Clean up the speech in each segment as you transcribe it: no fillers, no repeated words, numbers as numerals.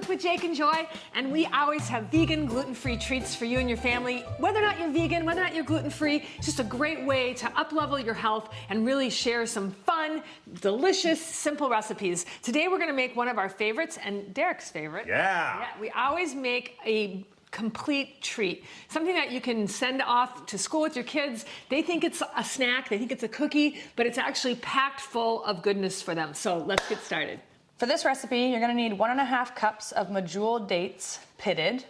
with Jake and Joy, and we always have vegan, gluten-free treats for you and your family. Whether or not you're vegan, whether or not you're gluten-free, it's just a great way to up-level your health and really share some fun, delicious, simple recipes. Today we're gonna make one of our favorites, and Derek's favorite. Yeah. We always make a complete treat. Something that you can send off to school with your kids. They think it's a snack, they think it's a cookie, but it's actually packed full of goodness for them. So let's get started. For this recipe, you're gonna need 1.5 cups of medjool dates pitted,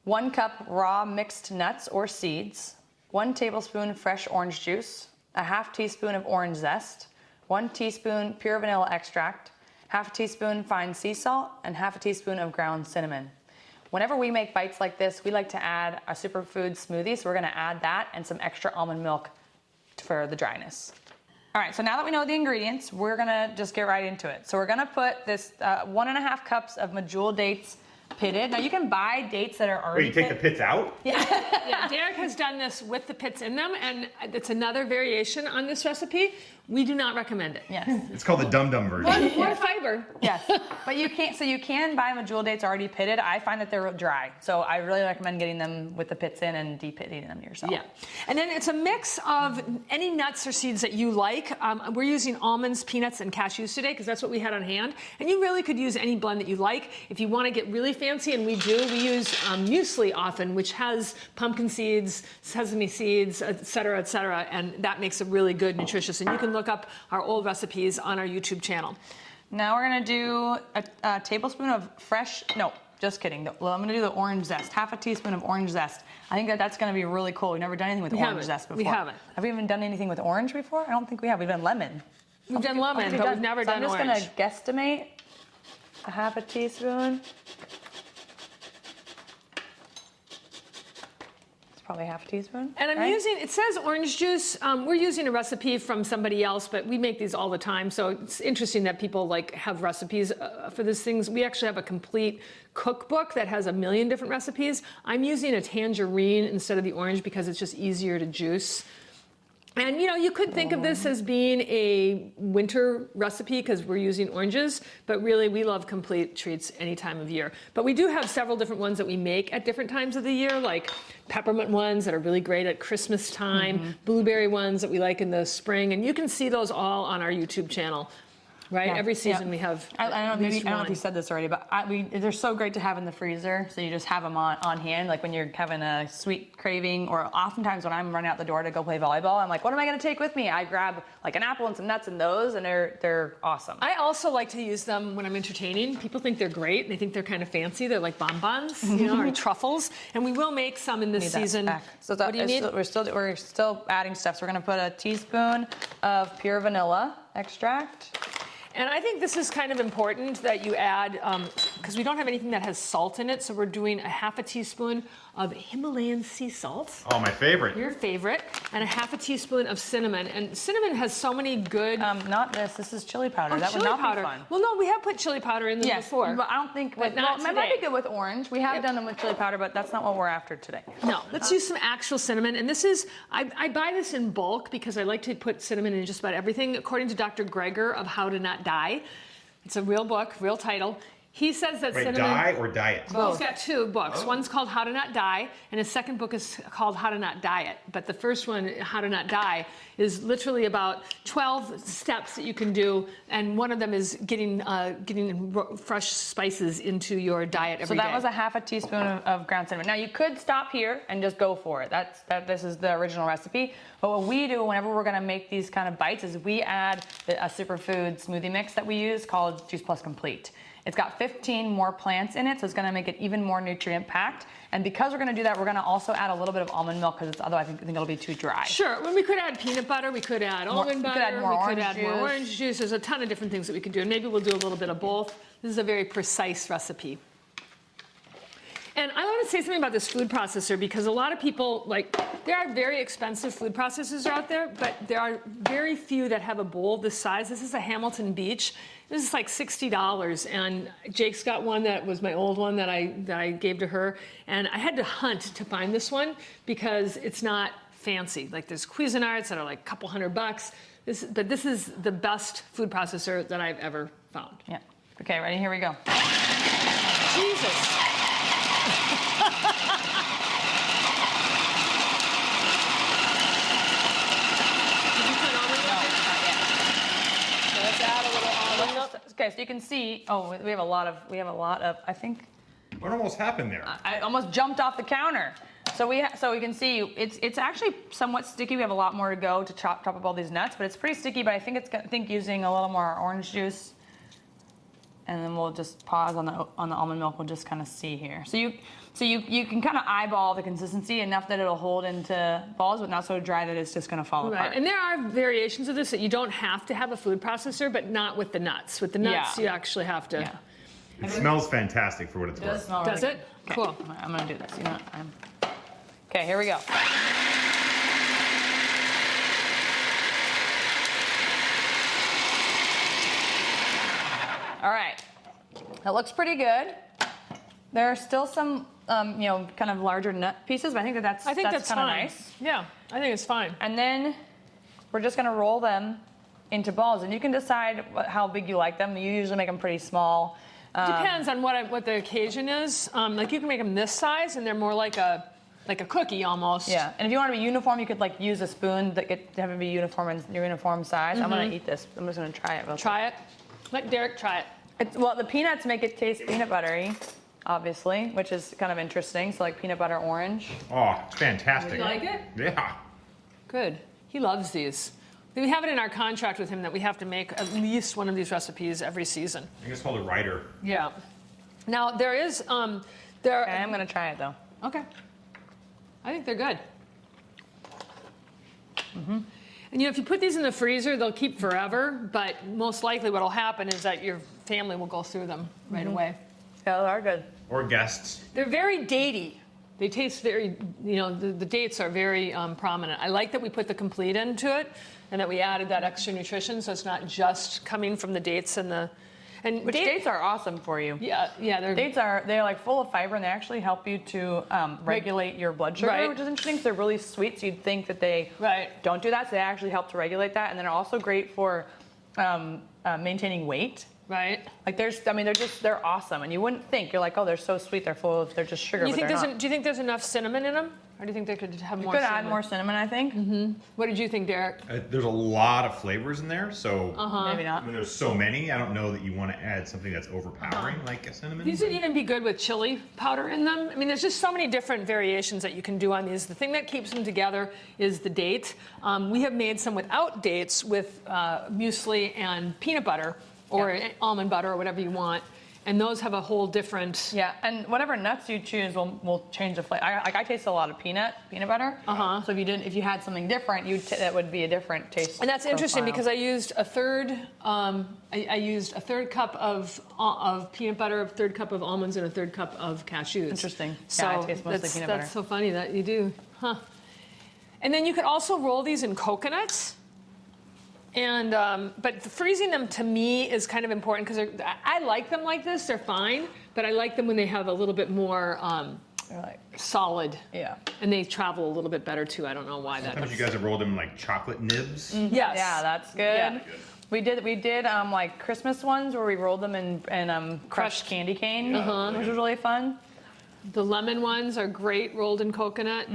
1 cup raw mixed nuts or seeds, 1 tablespoon fresh orange juice, a 1/2 teaspoon of orange zest, 1 teaspoon pure vanilla extract, 1/2 teaspoon fine sea salt, and 1/2 teaspoon of ground cinnamon. Whenever we make bites like this, we like to add a superfood smoothie, so we're gonna add that and some extra almond milk for the dryness. All right, so now that we know the ingredients, we're gonna just get right into it. So we're gonna put this 1.5 cups of medjool dates pitted. Now you can buy dates that are already Wait, you take the pits out? Yeah, Derek has done this with the pits in them, and it's another variation on this recipe. We do not recommend it. Yes. It's called the dum-dum version. More fiber. Yes, but you can't. So you can buy medjool dates already pitted. I find that they're dry, so I really recommend getting them with the pits in and de-pitting them yourself. Yeah, and then it's a mix of any nuts or seeds that you like. We're using almonds, peanuts, and cashews today because that's what we had on hand. And you really could use any blend that you like. If you want to get really fancy, and we do, we use muesli often, which has pumpkin seeds, sesame seeds, et cetera, and that makes it really good, nutritious. And you can look up our old recipes on our YouTube channel. Now we're gonna do a tablespoon of fresh, no, just kidding. Well, I'm gonna do the orange zest, 1/2 teaspoon of orange zest. I think that's gonna be really cool. We've never done anything with orange zest before. We haven't. Have we even done anything with orange before? I don't think we have. We've done lemon. We've done lemon, but we've never done orange. I'm just gonna guesstimate a 1/2 teaspoon. Probably 1/2 teaspoon. And I'm using, it says orange juice. We're using a recipe from somebody else, but we make these all the time. So it's interesting that people have recipes for these things. We actually have a complete cookbook that has 1 million different recipes. I'm using a tangerine instead of the orange because it's just easier to juice. And you could think of this as being a winter recipe because we're using oranges, but really we love complete treats any time of year. But we do have several different ones that we make at different times of the year, like peppermint ones that are really great at Christmas time, blueberry ones that we like in the spring, and you can see those all on our YouTube channel. Right, yeah. Every season we have. I don't know if you said this already, but they're so great to have in the freezer. So you just have them on hand, like when you're having a sweet craving, or oftentimes when I'm running out the door to go play volleyball, I'm like, what am I going to take with me? I grab like an apple and some nuts and those, and they're awesome. I also like to use them when I'm entertaining. People think they're great. They think they're kind of fancy. They're like bonbons, or truffles. And we will make some in this season. So what do you need? We're still adding stuff. So we're going to put a teaspoon of pure vanilla extract. And I think this is kind of important that you add, because we don't have anything that has salt in it, so we're doing a 1/2 teaspoon of Himalayan sea salt. Oh, my favorite. Your favorite. And a 1/2 teaspoon of cinnamon. And cinnamon has so many good... not this. This is chili powder. Oh, that chili would not powder. be fun. Well, no, we have put chili powder in them before. But I don't think... But not it might be good with orange. We have done them with chili powder, but that's not what we're after today. No, let's use some actual cinnamon. And this is... I buy this in bulk because I like to put cinnamon in just about everything. According to Dr. Greger of How to Not Die. It's a real book, real title. He says that cinnamon... die or diet? Well, he's got 2 books. One's called How to Not Die, and his second book is called How to Not Diet. But the first one, How to Not Die, is literally about 12 steps that you can do, and one of them is getting fresh spices into your diet every day. So that was a 1/2 teaspoon of ground cinnamon. Now you could stop here and just go for it. This is the original recipe. But what we do whenever we're going to make these kind of bites is we add a superfood smoothie mix that we use called Juice Plus Complete. It's got 15 more plants in it, so it's going to make it even more nutrient packed. And because we're going to do that, we're going to also add a little bit of almond milk because otherwise I think it'll be too dry. Sure. Well, we could add peanut butter. We could add almond butter. We could add more orange juice. There's a ton of different things that we could do, and maybe we'll do a little bit of both. This is a very precise recipe. And I want to say something about this food processor because a lot of people, there are very expensive food processors out there, but there are very few that have a bowl this size. This is a Hamilton Beach. This is like $60, and Jake's got one that was my old one that I gave to her, and I had to hunt to find this one because it's not fancy. Like there's Cuisinarts that are like a couple $100. But this is the best food processor that I've ever found. Yeah. Okay, ready? Here we go. Jesus. Did you put almond milk in? Not yet. So let's add a little almond milk. Okay, so you can see. Oh, we have a lot of. I think What almost happened there? I almost jumped off the counter. So we can see it's actually somewhat sticky. We have a lot more to go to chop up all these nuts, but it's pretty sticky. But I think using a little more orange juice, and then we'll just pause on the almond milk. We'll just kind of see here. So you can kind of eyeball the consistency enough that it'll hold into balls, but not so dry that it's just going to fall Right, apart. and there are variations of this that you don't have to have a food processor, but not with the nuts. With the nuts, Yeah. you actually have to. Yeah. It smells fantastic for what it's It does worth. smell Does really it? good. Cool. I'm gonna do this. You know what? Okay, here we go. All right, that looks pretty good. There are still some, kind of larger nut pieces, but I think that's I think that's kind of fine. nice. Yeah, I think it's fine. And then we're just gonna roll them into balls, and you can decide how big you like them. You usually make them pretty small. Depends on what the occasion is. Like you can make them this size, and they're more like a cookie almost. Yeah, and if you want to be uniform, you could like use a spoon that have it be uniform in your uniform size. I'm gonna eat this. I'm just gonna try it real quick. Try it. Let Derek try it. Well, the peanuts make it taste peanut buttery, obviously, which is kind of interesting. So like peanut butter orange. Oh, it's fantastic. You like it? Yeah. Good. He loves these. We have it in our contract with him that we have to make at least one of these recipes every season. I think it's called a rider. Yeah. Now there is Okay, I'm gonna try it though. Okay. I think they're good. And if you put these in the freezer, they'll keep forever, but most likely what'll happen is that your family will go through them right away. Yeah, they are good. Or guests. They're very datey. They taste very, the dates are very prominent. I like that we put the complete into it and that we added that extra nutrition so it's not just coming from the dates and the... Which dates are awesome for you. Yeah, they're... They're like full of fiber, and they actually help you to regulate your blood sugar, Right. which is interesting. So they're really sweet, so you'd think that they Right. don't do that. So they actually help to regulate that, and then they're also great for maintaining weight. Right. Like they're awesome, and you wouldn't think. You're like, oh, they're so sweet. They're just sugar. Do you but they're not. think there's enough cinnamon in them? Or do you think they could have more Could cinnamon? add more cinnamon, I think. What did you think, Derek? There's a lot of flavors in there, so Maybe not. when there's so many, I don't know that you want to add something that's overpowering like a cinnamon. These would even be good with chili powder in them. I mean, there's just so many different variations that you can do on these. The thing that keeps them together is the date. We have made some without dates with muesli and peanut butter or almond butter or whatever you want. And those have a whole different... Yeah, and whatever nuts you choose will change the flavor. I taste a lot of peanut butter. So if you had something different, that would be a different taste. And that's interesting profile. because I used a third. I used a third cup of peanut butter, a third cup of almonds, and a third cup of cashews. Interesting. So Yeah, I taste mostly peanut butter. That's so funny that you do, huh? And then you could also roll these in coconuts. And but freezing them to me is kind of important because I like them like this. They're fine, but I like them when they have a little bit more They're like, solid. yeah. And they travel a little bit better too. I don't know why that Sometimes is. you guys have rolled them in like chocolate nibs. Yes. Yeah, that's good. Yeah. We did like Christmas ones where we rolled them in crushed candy cane, which was really fun. The lemon ones are great rolled in coconut.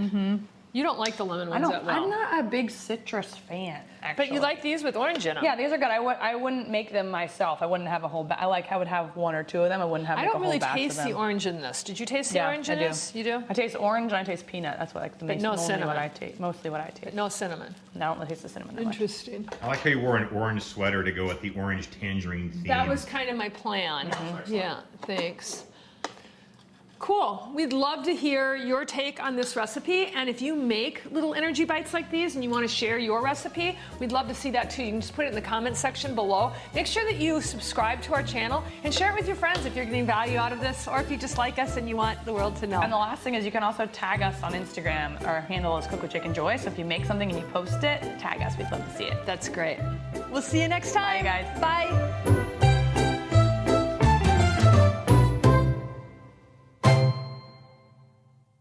You don't like the lemon ones that well. I'm not a big citrus fan, actually. But you like these with orange in them. Yeah, these are good. I wouldn't make them myself. I wouldn't have a whole batch. I would have one or two of them. I wouldn't have I like, don't a whole really batch taste of them. the orange in this. Did you taste the Yeah, orange I in do. this? You do? I taste orange and I taste peanut. That's what no mostly cinnamon. what I taste. Mostly what I taste. No cinnamon. And I don't really taste the cinnamon that much. Interesting. I like how you wore an orange sweater to go with the orange tangerine theme. That was kind of my plan. Yeah, thanks. Cool. We'd love to hear your take on this recipe. And if you make little energy bites like these and you want to share your recipe, we'd love to see that too. You can just put it in the comments section below. Make sure that you subscribe to our channel and share it with your friends if you're getting value out of this or if you just like us and you want the world to know. And the last thing is you can also tag us on Instagram. Our handle is Cook with Chicken Joy. So if you make something and you post it, tag us. We'd love to see it. That's great. We'll see you next time. Bye, guys. Bye.